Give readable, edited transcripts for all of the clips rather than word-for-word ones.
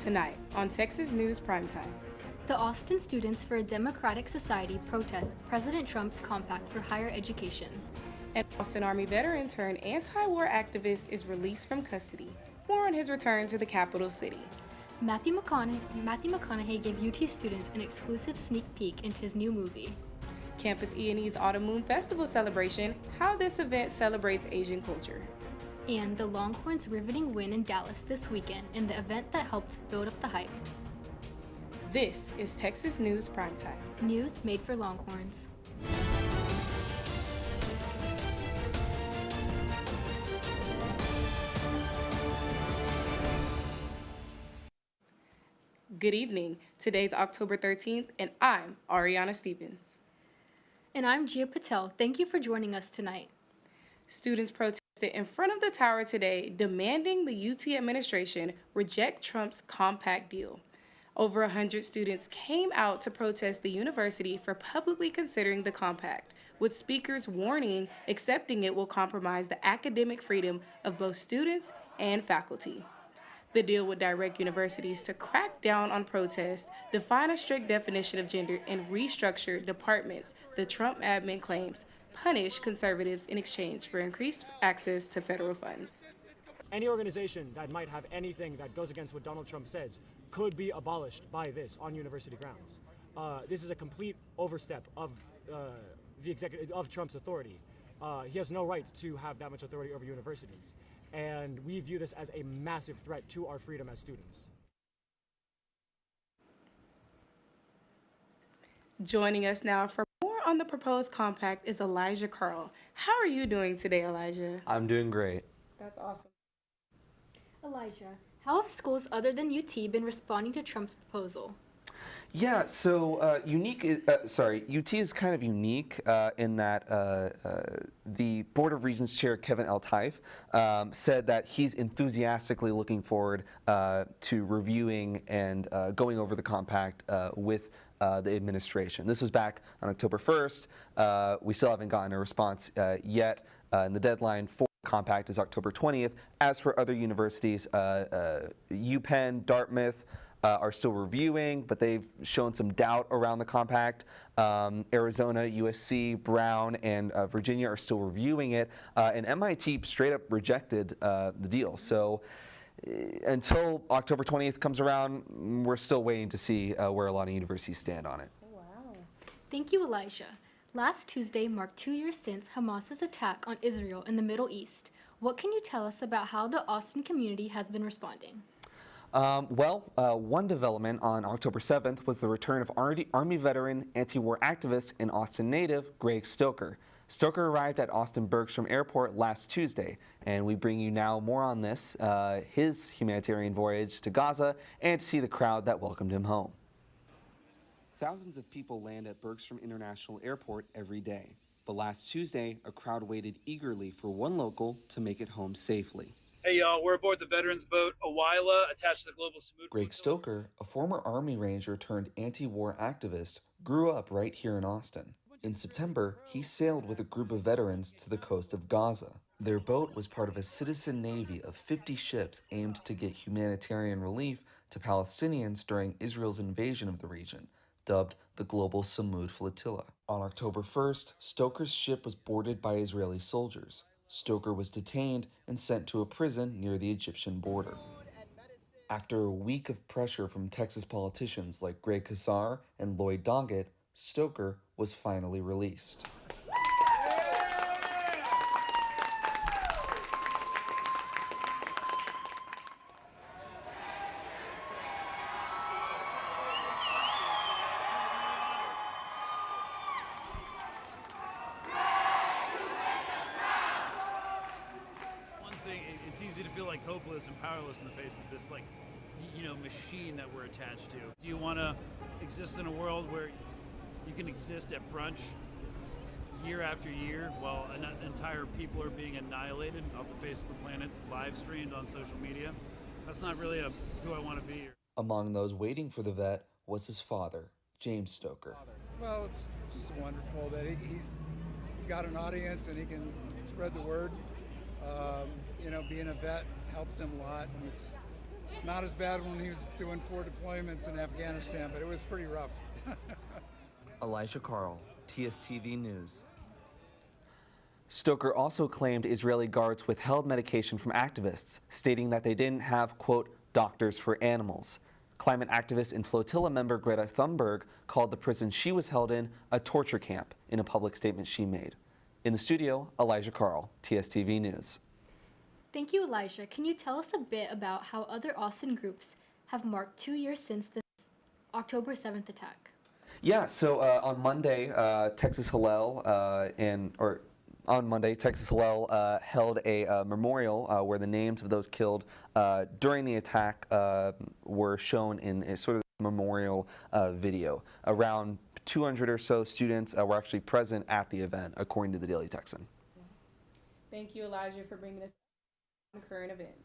Tonight on Texas News Primetime. The Austin Students for a Democratic Society protest President Trump's compact for higher education. An Austin Army veteran turned anti-war activist is released from custody. More on his return to the capital city. Matthew McConaughey gave UT students an exclusive sneak peek into his new movie. Campus E&E's Autumn Moon Festival celebration, how this event celebrates Asian culture. And the Longhorns' riveting win in Dallas this weekend in the event that helped build up the hype. This is Texas News Primetime. News made for Longhorns. Good evening. Today's October 13th, and I'm Arianna Stevens. And I'm Patel. Thank you for joining us tonight. Students protested in front of the tower today, demanding the UT administration reject Trump's compact deal. Over 100 students came out to protest the university for publicly considering the compact, with speakers warning accepting it will compromise the academic freedom of both students and faculty. The deal would direct universities to crack down on protests, define a strict definition of gender, and restructure departments the Trump admin claims punish conservatives in exchange for increased access to federal funds. Any organization that might have anything that goes against what Donald Trump says could be abolished by this on university grounds. This is a complete overstep of Trump's authority. He has no right to have that much authority over universities, and we view this as a massive threat to our freedom as students. Joining us now for more on the proposed compact is Elijah Carl. How are you doing today, Elijah? I'm doing great. That's awesome. Elijah, how have schools other than UT been responding to Trump's proposal? Yeah, so UT is kind of unique in that the Board of Regents Chair Kevin L. Teif said that he's enthusiastically looking forward to reviewing and going over the compact with the administration. This was back on October 1st. We still haven't gotten a response yet, and the deadline for the compact is October 20th. As for other universities, UPenn, Dartmouth, are still reviewing, but they've shown some doubt around the compact. Arizona, USC, Brown, and Virginia are still reviewing it, and MIT straight up rejected the deal. So until October 20th comes around, we're still waiting to see where a lot of universities stand on it. Wow. Thank you, Elijah. Last Tuesday marked 2 years since Hamas's attack on Israel in the Middle East. What can you tell us about how the Austin community has been responding? One development on October 7th was the return of Army veteran, anti-war activist, and Austin native Greg Stoker. Stoker arrived at Austin Bergstrom Airport last Tuesday, and we bring you now more on this, his humanitarian voyage to Gaza, and to see the crowd that welcomed him home. Thousands of people land at Bergstrom International Airport every day, but last Tuesday, a crowd waited eagerly for one local to make it home safely. Hey y'all, we're aboard the veterans boat Awila attached to the Global Samud. Greg Stoker, a former Army Ranger turned anti-war activist, grew up right here in Austin. In September, he sailed with a group of veterans to the coast of Gaza. Their boat was part of a citizen navy of 50 ships aimed to get humanitarian relief to Palestinians during Israel's invasion of the region, dubbed the Global Samud Flotilla. On October 1st, Stoker's ship was boarded by Israeli soldiers. Stoker was detained and sent to a prison near the Egyptian border. After a week of pressure from Texas politicians like Greg Casar and Lloyd Doggett, Stoker was finally released. It's easy to feel like hopeless and powerless in the face of this, machine that we're attached to. Do you want to exist in a world where you can exist at brunch year after year while entire people are being annihilated off the face of the planet, live streamed on social media? That's not really who I want to be. Among those waiting for the vet was his father, James Stoker. Well, it's just wonderful that he's got an audience and he can spread the word. Being a vet helps him a lot, and it's Not as bad when he was doing 4 deployments in Afghanistan, but it was pretty rough. Elijah Carl, TSTV News. Stoker also claimed Israeli guards withheld medication from activists, stating that they didn't have, quote, doctors for animals. Climate activist and flotilla member Greta Thunberg called the prison she was held in a torture camp in a public statement she made. In the studio, Elijah Carl, TSTV News. Thank you, Elijah. Can you tell us a bit about how other Austin groups have marked 2 years since the October 7th attack? Yeah, so on Monday, Texas Hillel held a memorial where the names of those killed during the attack were shown in a sort of memorial video. Around 200 or so students were actually present at the event, according to the Daily Texan. Thank you, Elijah, for bringing us current events.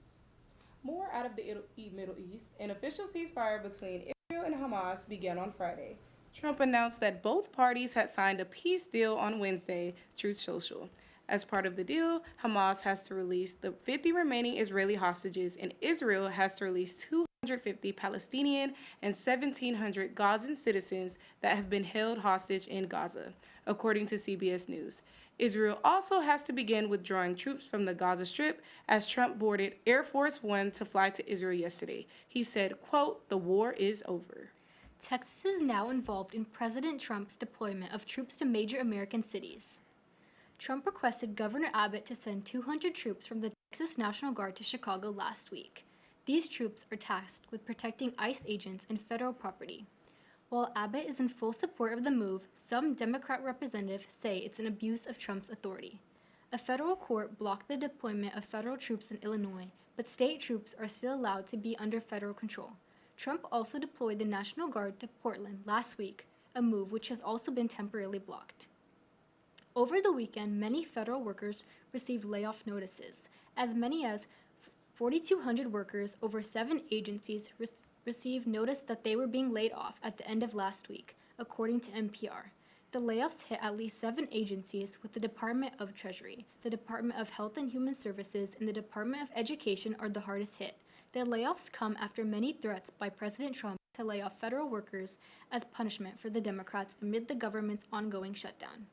More out of the Middle East. An official ceasefire between Israel and Hamas began on Friday. Trump announced that both parties had signed a peace deal on Wednesday, Truth Social. As part of the deal, Hamas has to release the 50 remaining Israeli hostages, and Israel has to release 250 Palestinian and 1,700 Gazan citizens that have been held hostage in Gaza, according to CBS News. Israel also has to begin withdrawing troops from the Gaza Strip as Trump boarded Air Force One to fly to Israel yesterday. He said, quote, "The war is over." Texas is now involved in President Trump's deployment of troops to major American cities. Trump requested Governor Abbott to send 200 troops from the Texas National Guard to Chicago last week. These troops are tasked with protecting ICE agents and federal property. While Abbott is in full support of the move, some Democrat representatives say it's an abuse of Trump's authority. A federal court blocked the deployment of federal troops in Illinois, but state troops are still allowed to be under federal control. Trump also deployed the National Guard to Portland last week, a move which has also been temporarily blocked. Over the weekend, many federal workers received layoff notices. As many as 4,200 workers over 7 agencies received notice that they were being laid off at the end of last week, according to NPR. The layoffs hit at least 7 agencies, with the Department of Treasury, the Department of Health and Human Services, and the Department of Education are the hardest hit. The layoffs come after many threats by President Trump to lay off federal workers as punishment for the Democrats amid the government's ongoing shutdown.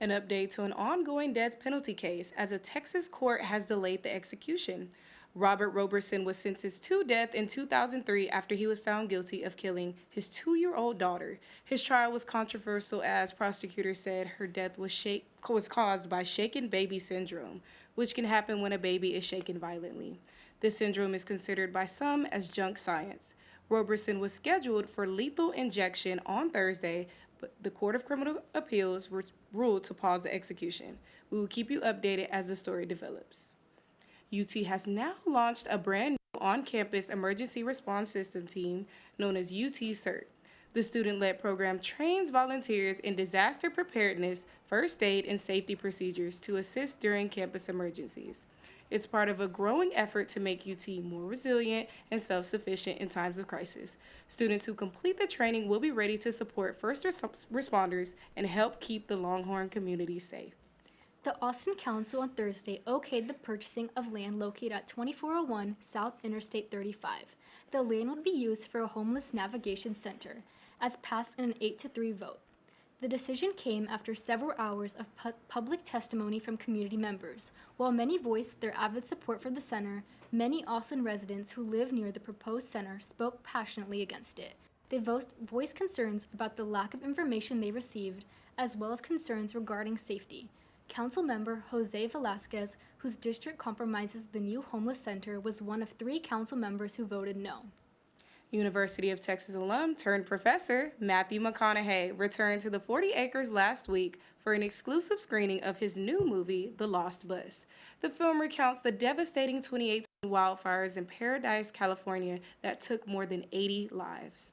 An update to an ongoing death penalty case as a Texas court has delayed the execution. Robert Roberson was sentenced to death in 2003 after he was found guilty of killing his 2-year-old daughter. His trial was controversial as prosecutors said her death was caused by shaken baby syndrome, which can happen when a baby is shaken violently. This syndrome is considered by some as junk science. Roberson was scheduled for lethal injection on Thursday, but the Court of Criminal Appeals ruled to pause the execution. We will keep you updated as the story develops. UT has now launched a brand new on-campus emergency response system team known as UT CERT. The student-led program trains volunteers in disaster preparedness, first aid, and safety procedures to assist during campus emergencies. It's part of a growing effort to make UT more resilient and self-sufficient in times of crisis. Students who complete the training will be ready to support first responders and help keep the Longhorn community safe. The Austin Council on Thursday okayed the purchasing of land located at 2401 South Interstate 35. The land would be used for a homeless navigation center, as passed in an 8-3 vote. The decision came after several hours of public testimony from community members. While many voiced their avid support for the center, many Austin residents who live near the proposed center spoke passionately against it. They voiced concerns about the lack of information they received, as well as concerns regarding safety. Council member Jose Velasquez, whose district compromises the new homeless center, was one of 3 council members who voted no. University of Texas alum turned professor Matthew McConaughey returned to the 40 Acres last week for an exclusive screening of his new movie, The Lost Bus. The film recounts the devastating 2018 wildfires in Paradise, California that took more than 80 lives.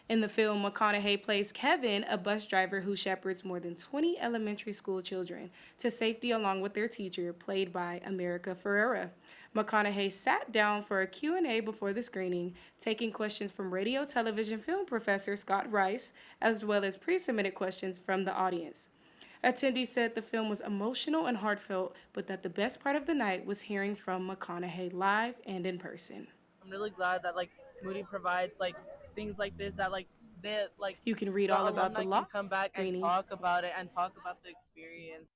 In the film, McConaughey plays Kevin, a bus driver who shepherds more than 20 elementary school children to safety along with their teacher, played by America Ferrera. McConaughey sat down for a Q&A before the screening, taking questions from radio, television, film professor Scott Rice, as well as pre-submitted questions from the audience. Attendees said the film was emotional and heartfelt, but that the best part of the night was hearing from McConaughey live and in person. I'm really glad that Moody provides things like this that You can read the all about the alumni can law come back and screening. talk about it and talk about the experience.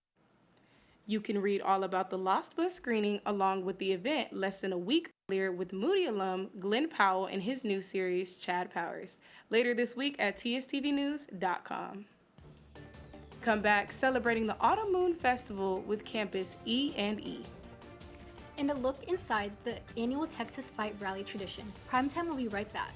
You can read all about the Lost Bus screening along with the event less than a week earlier with Moody alum Glenn Powell and his new series, Chad Powers, later this week at tstvnews.com. Come back celebrating the Autumn Moon Festival with Campus E&E. And a look inside the annual Texas Fight Rally tradition. Primetime will be right back.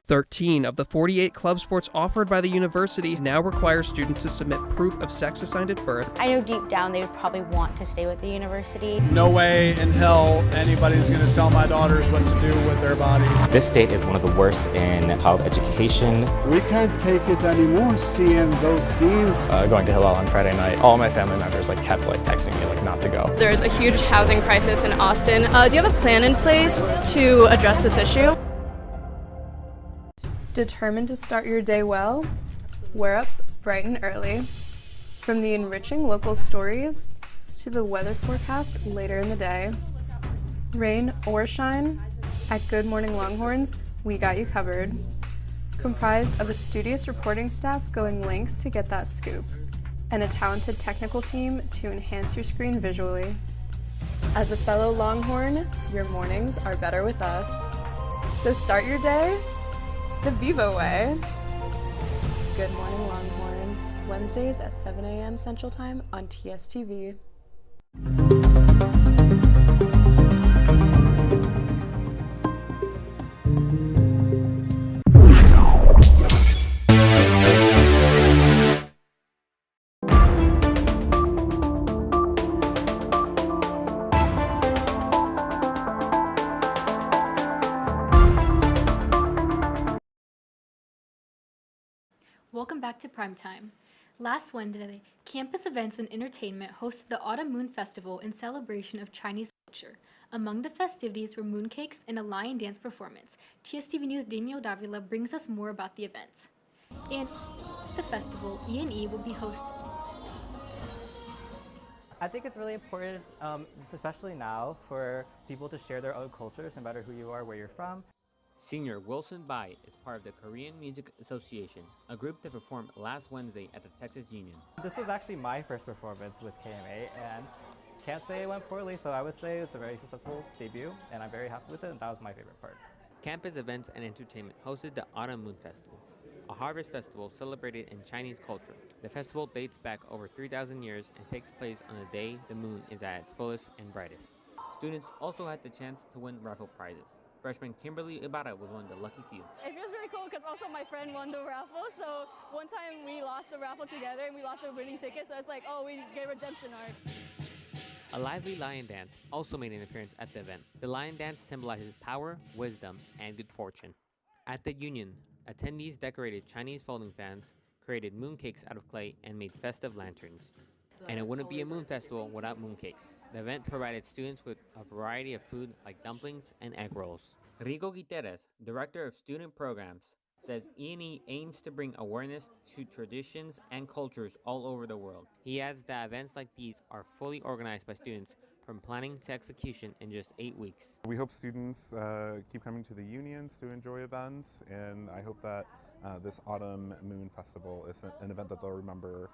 Thirteen of the 48 club sports offered by the university now require students to submit proof of sex assigned at birth. I know deep down they would probably want to stay with the university. No way in hell anybody's going to tell my daughters what to do with their bodies. This state is one of the worst in child education. We can't take it anymore seeing those scenes. Going to Hillel on Friday night, all my family members kept texting me not to go. There's a huge housing crisis in Austin. Do you have a plan in place to address this issue? Determined to start your day well? We're up bright and early. From the enriching local stories to the weather forecast later in the day. Rain or shine, at Good Morning Longhorns, we got you covered. Comprised of a studious reporting staff going lengths to get that scoop, and a talented technical team to enhance your screen visually. As a fellow Longhorn, your mornings are better with us. So start your day the Vivo way. Good Morning Longhorns, Wednesdays at 7 a.m. Central Time on TSTV. Welcome back to Primetime. Last Wednesday, Campus Events and Entertainment hosted the Autumn Moon Festival in celebration of Chinese culture. Among the festivities were mooncakes and a lion dance performance. TSTV News' Daniel Davila brings us more about the event. And the festival, E&E will be hosting. I think it's really important, especially now, for people to share their own cultures, no matter who you are, where you're from. Singer Wilson Bai is part of the Korean Music Association, a group that performed last Wednesday at the Texas Union. This was actually my first performance with KMA, and can't say it went poorly, so I would say it's a very successful debut, and I'm very happy with it, and that was my favorite part. Campus Events and Entertainment hosted the Autumn Moon Festival, a harvest festival celebrated in Chinese culture. The festival dates back over 3,000 years and takes place on the day the moon is at its fullest and brightest. Students also had the chance to win raffle prizes. Freshman Kimberly Ibarra was one of the lucky few. It feels really cool because also my friend won the raffle, so one time we lost the raffle together and we lost the winning ticket, so it's like, oh, we get redemption arc. A lively lion dance also made an appearance at the event. The lion dance symbolizes power, wisdom, and good fortune. At the Union, attendees decorated Chinese folding fans, created mooncakes out of clay, and made festive lanterns. And it wouldn't be a moon festival without mooncakes. The event provided students with a variety of food like dumplings and egg rolls. Rigo Guiterres, Director of Student Programs, says E&E aims to bring awareness to traditions and cultures all over the world. He adds that events like these are fully organized by students from planning to execution in just 8 weeks. We hope students keep coming to the unions to enjoy events, and I hope that this Autumn Moon Festival is an event that they'll remember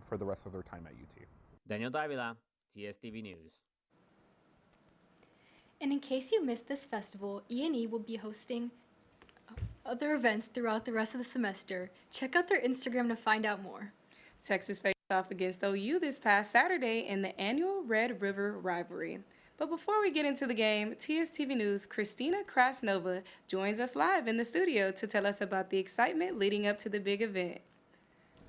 for the rest of their time at UT. Daniel Davila, TSTV News. And in case you missed this festival, E&E will be hosting other events throughout the rest of the semester. Check out their Instagram to find out more. Texas faced off against OU this past Saturday in the annual Red River rivalry. But before we get into the game, TSTV News' Christina Krasnova joins us live in the studio to tell us about the excitement leading up to the big event.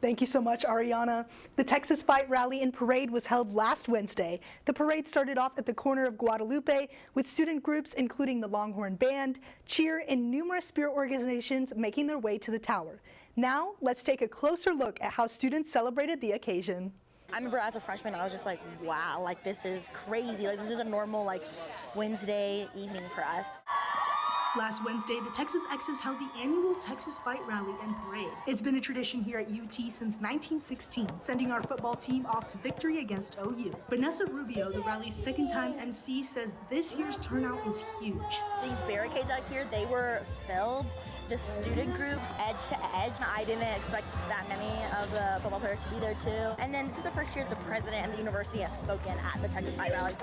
Thank you so much, Arianna. The Texas Fight Rally and Parade was held last Wednesday. The parade started off at the corner of Guadalupe with student groups including the Longhorn Band, cheer, and numerous spirit organizations making their way to the tower. Now, let's take a closer look at how students celebrated the occasion. I remember as a freshman, I was just like, wow, like this is crazy. Like this is a normal like Wednesday evening for us. Last Wednesday, the Texas Exes held the annual Texas Fight Rally and Parade. It's been a tradition here at UT since 1916, sending our football team off to victory against OU. Vanessa Rubio, the rally's second-time MC, says this year's turnout was huge. These barricades out here, they were filled. The student groups, edge to edge. I didn't expect that many of the football players to be there too. And then this is the first year the president and the university has spoken at the Texas Fight Rally.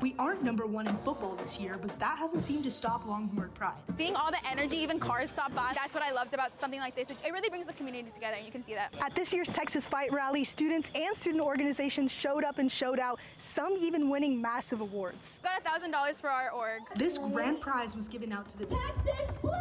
We aren't #1 in football this year, but that hasn't seemed to stop Longhorn pride. Seeing all the energy, even cars stop by, that's what I loved about something like this. It really brings the community together, and you can see that. At this year's Texas Fight Rally, students and student organizations showed up and showed out, some even winning massive awards. Got $1,000 for our org. This grand prize was given out to the Texas Blue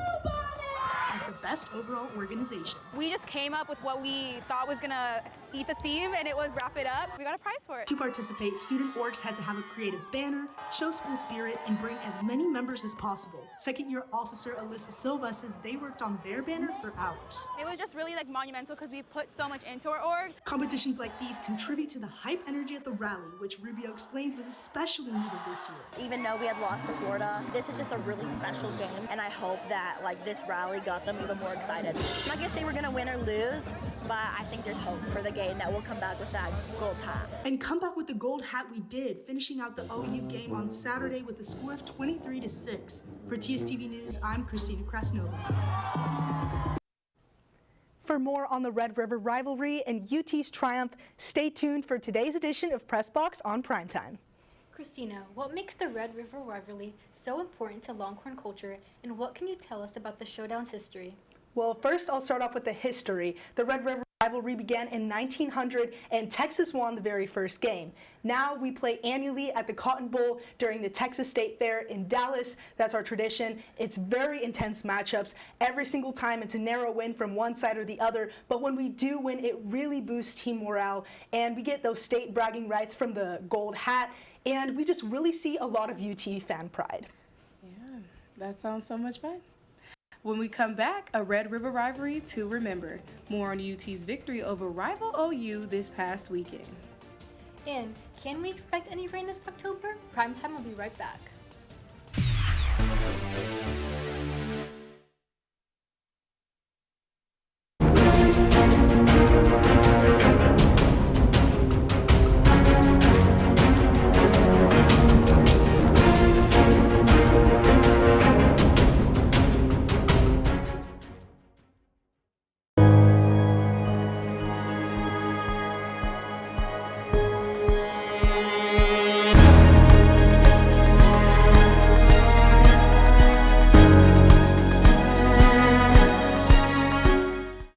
as the best overall organization. We just came up with what we thought was gonna eat the theme, and it was wrap it up. We got a prize for it. To participate, student orgs had to have a creative banner, show school spirit, and bring as many members as possible. Second-year officer Alyssa Silva says they worked on their banner for hours. It was just really like monumental because we put so much into our org. Competitions like these contribute to the hype energy at the rally, which Rubio explains was especially needed this year. Even though we had lost to Florida, this is just a really special game, and I hope that like this rally got them even more excited. I'm not gonna say we're gonna win or lose, but I think there's hope for the game that we'll come back with that gold hat. And come back with the gold hat we did, finishing out the OU game on Saturday with a score of 23-6. For TSTV News, I'm Christina Krasnova. For more on the Red River rivalry and UT's triumph, stay tuned for today's edition of Press Box on Primetime. Christina, what makes the Red River rivalry so important to Longhorn culture, and what can you tell us about the showdown's history? Well, first I'll start off with the history. The Red River rivalry began in 1900 and Texas won the very first game. Now we play annually at the Cotton Bowl during the Texas State Fair in Dallas. That's our tradition. It's very intense matchups. Every single time it's a narrow win from one side or the other, but when we do win, it really boosts team morale, and we get those state bragging rights from the gold hat, and we just really see a lot of UT fan pride. Yeah, that sounds so much fun. When we come back, a Red River rivalry to remember. More on UT's victory over rival OU this past weekend. And can we expect any rain this October? Primetime will be right back.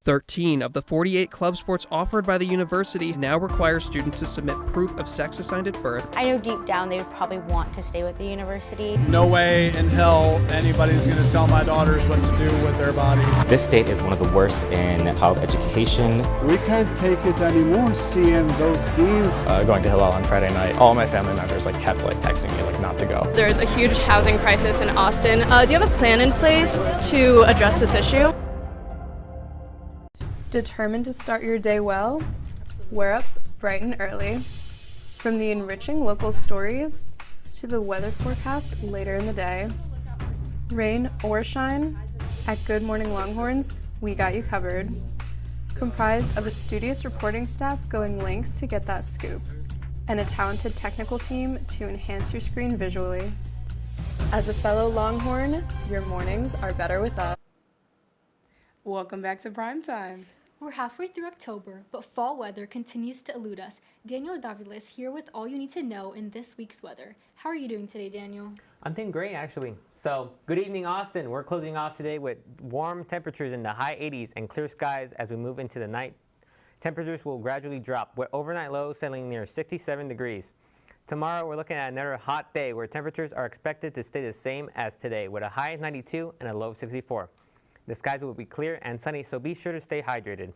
Thirteen of the 48 club sports offered by the university now require students to submit proof of sex assigned at birth. I know deep down they would probably want to stay with the university. No way in hell anybody's going to tell my daughters what to do with their bodies. This state is one of the worst in child education. We can't take it anymore seeing those scenes. Going to Hillel on Friday night, all my family members kept texting me not to go. There's a huge housing crisis in Austin. Do you have a plan in place to address this issue? Determined to start your day well? We're up bright and early. From the enriching local stories to the weather forecast later in the day. Rain or shine, at Good Morning Longhorns, we got you covered. Comprised of a studious reporting staff going lengths to get that scoop, and a talented technical team to enhance your screen visually. As a fellow Longhorn, your mornings are better with us. Welcome back to Primetime. We're halfway through October, but fall weather continues to elude us. Daniel Daviles here with all you need to know in this week's weather. How are you doing today, Daniel? I'm doing great, actually. So, good evening, Austin. We're closing off today with warm temperatures in the high 80s and clear skies as we move into the night. Temperatures will gradually drop, with overnight lows settling near 67 degrees. Tomorrow we're looking at another hot day where temperatures are expected to stay the same as today with a high of 92 and a low of 64. The skies will be clear and sunny, so be sure to stay hydrated.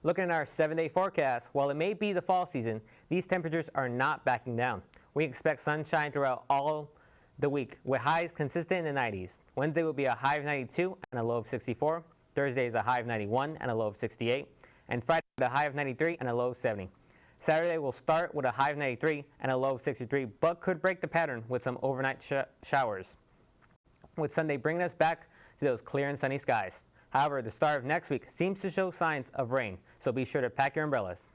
Looking at our 7-day forecast, while it may be the fall season, these temperatures are not backing down. We expect sunshine throughout all the week with highs consistent in the 90s. Wednesday will be a high of 92 and a low of 64. Thursday is a high of 91 and a low of 68. And Friday with a high of 93 and a low of 70. Saturday will start with a high of 93 and a low of 63, but could break the pattern with some overnight showers, with Sunday bringing us back to those clear and sunny skies. However, the start of next week seems to show signs of rain, so be sure to pack your umbrellas.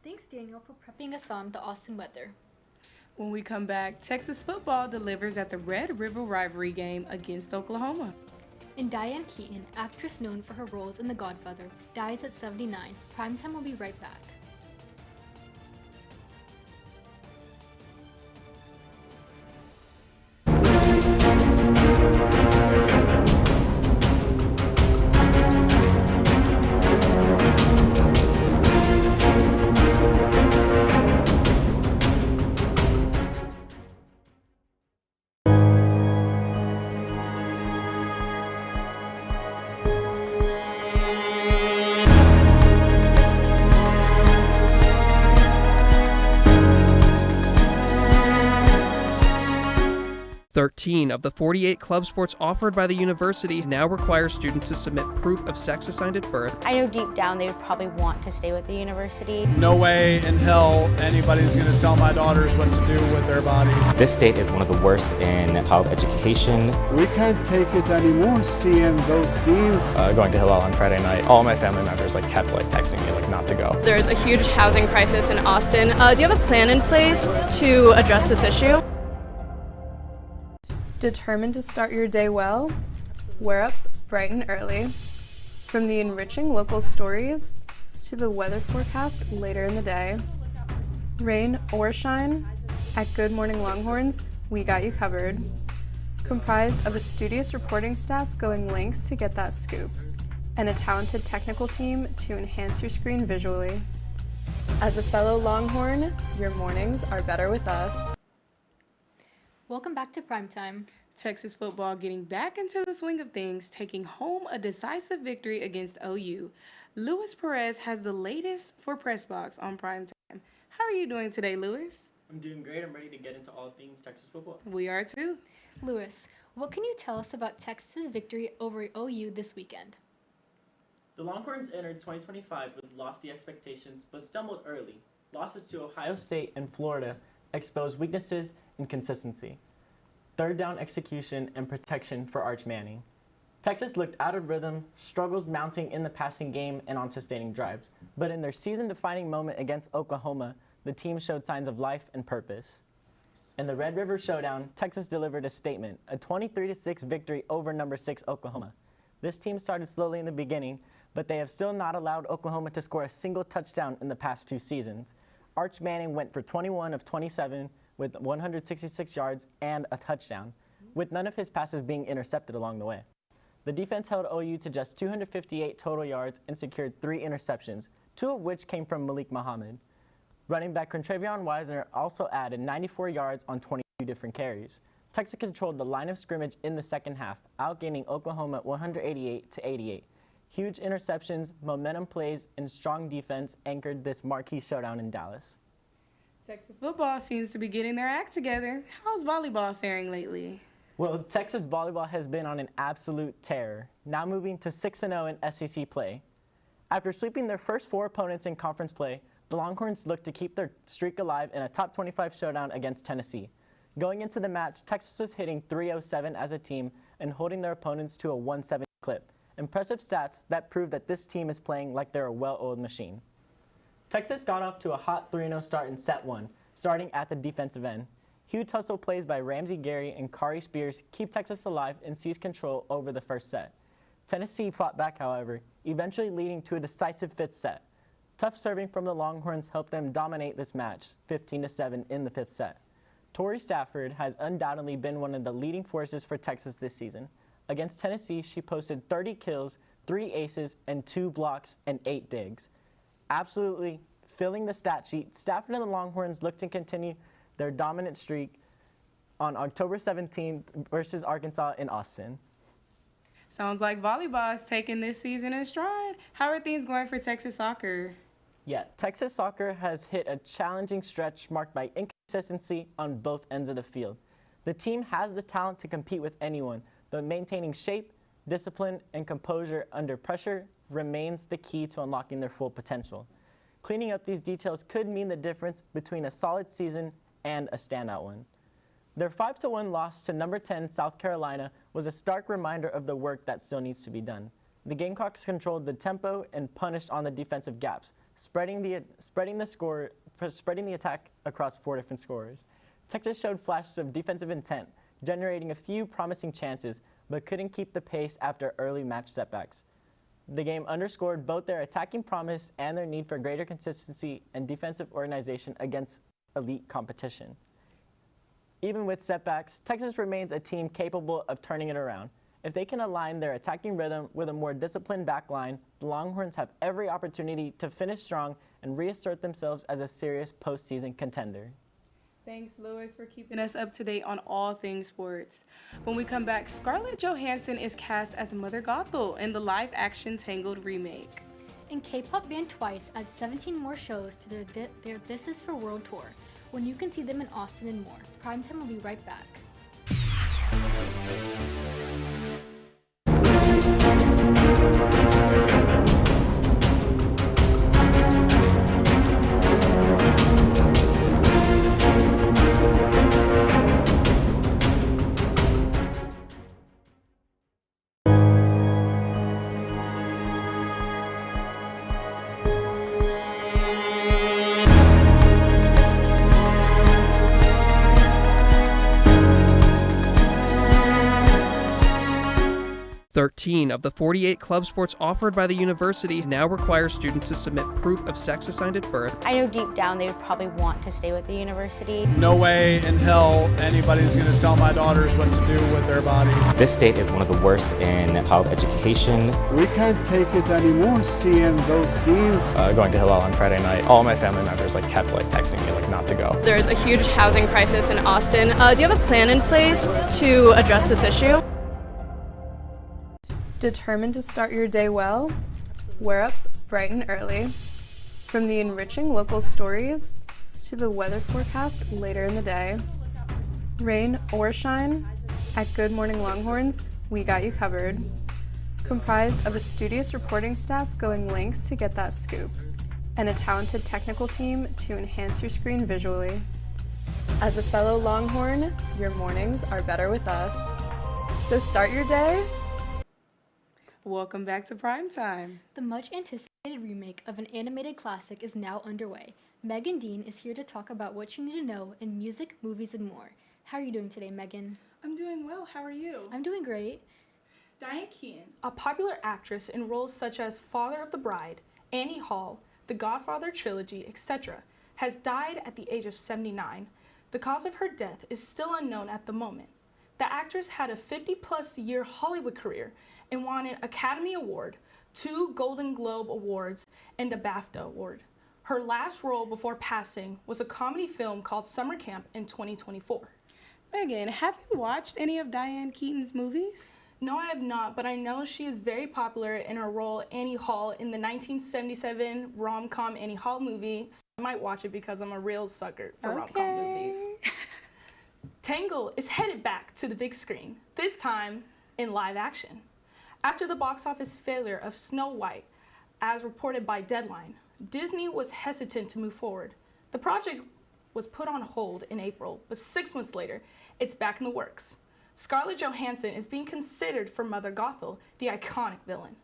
Thanks, Daniel, for prepping us on the Austin weather. When we come back, Texas football delivers at the Red River rivalry game against Oklahoma. And Diane Keaton, actress known for her roles in The Godfather, dies at 79. Primetime will be right back. Thirteen of the 48 club sports offered by the university now require students to submit proof of sex assigned at birth. I know deep down they would probably want to stay with the university. No way in hell anybody's going to tell my daughters what to do with their bodies. This state is one of the worst in child education. We can't take it anymore seeing those scenes. Going to Hillel on Friday night, all my family members kept texting me not to go. There's a huge housing crisis in Austin. Do you have a plan in place to address this issue? Determined to start your day well? We're up bright and early. From the enriching local stories to the weather forecast later in the day. Rain or shine, at Good Morning Longhorns, we got you covered. Comprised of a studious reporting staff going lengths to get that scoop, and a talented technical team to enhance your screen visually. As a fellow Longhorn, your mornings are better with us. Welcome back to Primetime. Texas football getting back into the swing of things, taking home a decisive victory against OU. Luis Perez has the latest for Press Box on Primetime. How are you doing today, Luis? I'm doing great. I'm ready to get into all things Texas football. We are too. Luis, what can you tell us about Texas' victory over OU this weekend? The Longhorns entered 2025 with lofty expectations, but stumbled early. Losses to Ohio State and Florida exposed weaknesses in consistency, third down execution, and protection for Arch Manning. Texas looked out of rhythm, struggles mounting in the passing game and on sustaining drives. But in their season-defining moment against Oklahoma, the team showed signs of life and purpose. In the Red River Showdown, Texas delivered a statement, a 23-6 victory over number 6 Oklahoma. This team started slowly in the beginning, but they have still not allowed Oklahoma to score a single touchdown in the past 2 seasons. Arch Manning went for 21 of 27 with 166 yards and a touchdown, with none of his passes being intercepted along the way. The defense held OU to just 258 total yards and secured 3 interceptions, 2 of which came from Malik Muhammad. Running back Contravion Wisner also added 94 yards on 22 different carries. Texas controlled the line of scrimmage in the second half, outgaining Oklahoma 188-88. Huge interceptions, momentum plays, and strong defense anchored this marquee showdown in Dallas. Texas football seems to be getting their act together. How's volleyball faring lately? Well, Texas volleyball has been on an absolute tear, now moving to 6-0 in SEC play. After sweeping their first 4 opponents in conference play, the Longhorns look to keep their streak alive in a top 25 showdown against Tennessee. Going into the match, Texas was hitting .307 as a team and holding their opponents to a 170 clip. Impressive stats that prove that this team is playing like they're a well-oiled machine. Texas got off to a hot 3-0 start in set 1, starting at the defensive end. Huge tussle plays by Ramsey Gary and Kari Spears keep Texas alive and seize control over the first set. Tennessee fought back, however, eventually leading to a decisive 5th set. Tough serving from the Longhorns helped them dominate this match, 15-7 in the 5th set. Tori Stafford has undoubtedly been one of the leading forces for Texas this season. Against Tennessee, she posted 30 kills, 3 aces, and 2 blocks and 8 digs. Absolutely filling the stat sheet, Stafford and the Longhorns look to continue their dominant streak on October 17th versus Arkansas in Austin. Sounds like volleyball is taking this season in stride. How are things going for Texas soccer? Yeah, Texas soccer has hit a challenging stretch marked by inconsistency on both ends of the field. The team has the talent to compete with anyone, but maintaining shape, discipline, and composure under pressure remains the key to unlocking their full potential. Cleaning up these details could mean the difference between a solid season and a standout one. Their 5-1 loss to number 10 South Carolina was a stark reminder of the work that still needs to be done. The Gamecocks controlled the tempo and punished on the defensive gaps, spreading the attack across 4 different scorers. Texas showed flashes of defensive intent, generating a few promising chances, but couldn't keep the pace after early match setbacks. The game underscored both their attacking promise and their need for greater consistency and defensive organization against elite competition. Even with setbacks, Texas remains a team capable of turning it around. If they can align their attacking rhythm with a more disciplined backline, the Longhorns have every opportunity to finish strong and reassert themselves as a serious postseason contender. Thanks, Lewis, for keeping us up to date on all things sports. When we come back, Scarlett Johansson is cast as Mother Gothel in the live-action Tangled remake. And K-pop band Twice adds 17 more shows to their This Is For World Tour, when you can see them in Austin and more. PrimeTime will be right back. Thirteen of the 48 club sports offered by the university now require students to submit proof of sex assigned at birth. I know deep down they would probably want to stay with the university. No way in hell anybody's going to tell my daughters what to do with their bodies. This state is one of the worst in child education. We can't take it anymore seeing those scenes. Going to Hillel on Friday night, all my family members kept texting me not to go. There's a huge housing crisis in Austin. Do you have a plan in place to address this issue? Determined to start your day well? We're up bright and early. From the enriching local stories to the weather forecast later in the day. Rain or shine, at Good Morning Longhorns, we got you covered. Comprised of a studious reporting staff going lengths to get that scoop, and a talented technical team to enhance your screen visually. As a fellow Longhorn, your mornings are better with us. So start your day. Welcome back to Primetime. The much-anticipated remake of an animated classic is now underway. Megan Dean is here to talk about what you need to know in music, movies, and more. How are you doing today, Megan? I'm doing well. How are you? I'm doing great. Diane Keaton, a popular actress in roles such as Father of the Bride, Annie Hall, The Godfather Trilogy, etc., has died at the age of 79. The cause of her death is still unknown at the moment. The actress had a 50-plus year Hollywood career and won an Academy Award, 2 Golden Globe Awards, and a BAFTA Award. Her last role before passing was a comedy film called Summer Camp in 2024. Megan, have you watched any of Diane Keaton's movies? No, I have not, but I know she is very popular in her role Annie Hall in the 1977 rom-com Annie Hall movie. So I might watch it because I'm a real sucker for rom-com movies. Tangled is headed back to the big screen, this time in live action. After the box office failure of Snow White, as reported by Deadline, Disney was hesitant to move forward. The project was put on hold in April, but 6 months later, it's back in the works. Scarlett Johansson is being considered for Mother Gothel, the iconic villain.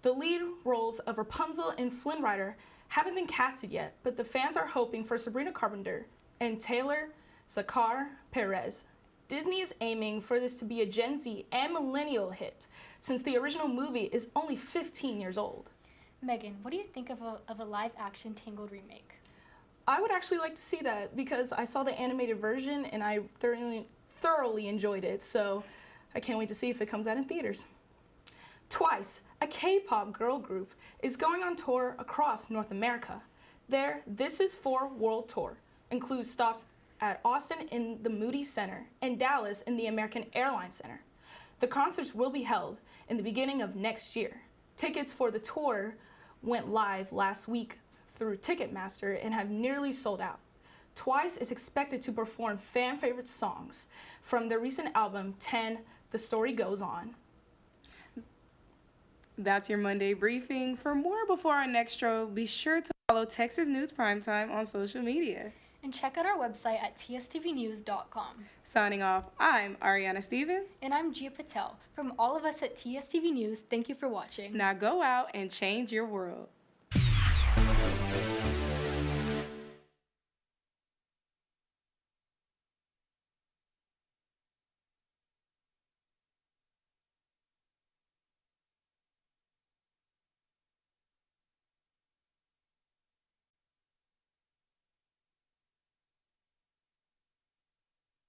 The lead roles of Rapunzel and Flynn Rider haven't been casted yet, but the fans are hoping for Sabrina Carpenter and Taylor Sakar Perez. Disney is aiming for this to be a Gen Z and millennial hit, since the original movie is only 15 years old. Megan, what do you think of a live-action Tangled remake? I would actually like to see that because I saw the animated version and I thoroughly enjoyed it, so I can't wait to see if it comes out in theaters. Twice, a K-pop girl group, is going on tour across North America. Their This Is For World Tour includes stops at Austin in the Moody Center and Dallas in the American Airlines Center. The concerts will be held in the beginning of next year. Tickets for the tour went live last week through Ticketmaster and have nearly sold out. Twice is expected to perform fan favorite songs from their recent album 10, The Story Goes On. That's your Monday briefing. For more before our next show, be sure to follow Texas News Primetime on social media. And check out our website at tstvnews.com. Signing off, I'm Arianna Stevens. And I'm Gia Patel. From all of us at TSTV News, thank you for watching. Now go out and change your world.